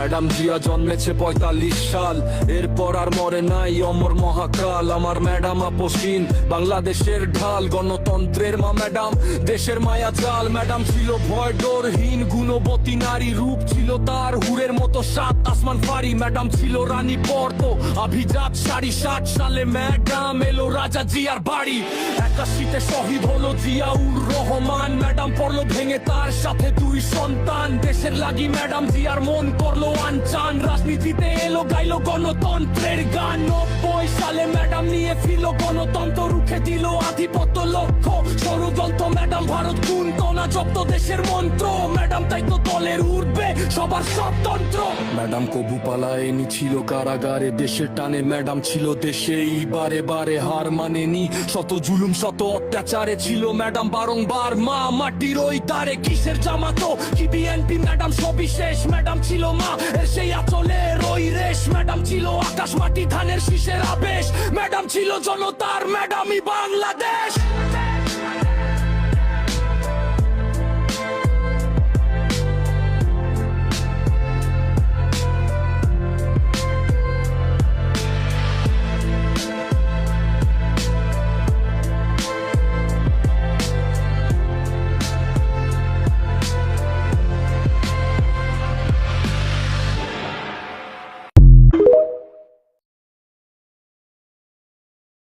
Madam Zia জন্মেছে ৪৫ সাল, এরপর আর মরে নাই অমর মহাকাল। আমার ম্যাডাম আপসহীন, বাংলাদেশের ঢাল, গণতন্ত্রের মা ম্যাডাম, দেশের মায়া জাল। ম্যাডাম ছিল ভয় ডরহীন, গুণবতী নারী, রূপ ছিল তার হুরের মতো সাত আসমান ফারি। ম্যাডাম ছিল রানী পর্দ, অভিজাত শাড়ি। ৬০ সালে ম্যাডাম এলো রাজা জিয়ার বাড়ি। ৮১-তে শহীদ হলো জিয়াউর রহমান। ম্যাডাম পড়লো ভেঙে তার সাথে ২ সন্তান। দেশের লাগি ম্যাডাম জিয়ার মন করলো আনচান। রাজনীতিতে এলো গাইলো গণতন্ত্রের গান। ৯০ সালে ম্যাডাম নিয়ে ফিরল গণতন্ত্র, রুখে দিল আধিপত্য লক্ষ্য ষড়যন্ত্র। ম্যাডাম ভারত গুনত না জব্দ দেশের মন্ত্র। ম্যাডাম তাই তো দলের উঠবে সবার স্বতন্ত্র। ম্যাডাম কবু পালায়নি, ছিল কারাগারে দেশের টানে। ম্যাডাম ছিল দেশেই বারে বারে হার মানেনি। শত জুলুম শত অত্যাচারে ছিল ম্যাডাম বারংবার মা মাটির ওই তারে। কিসের জামাতো কি বিএনপি, ম্যাডাম সবিশেষ। ম্যাডাম ছিল মা এর সেই আঁচলের ওই রেশ। ম্যাডাম ছিল আকাশ মাটি ধানের শীষের আবেশ। ম্যাডাম ছিল জনতার, ম্যাডামই বাংলাদেশ।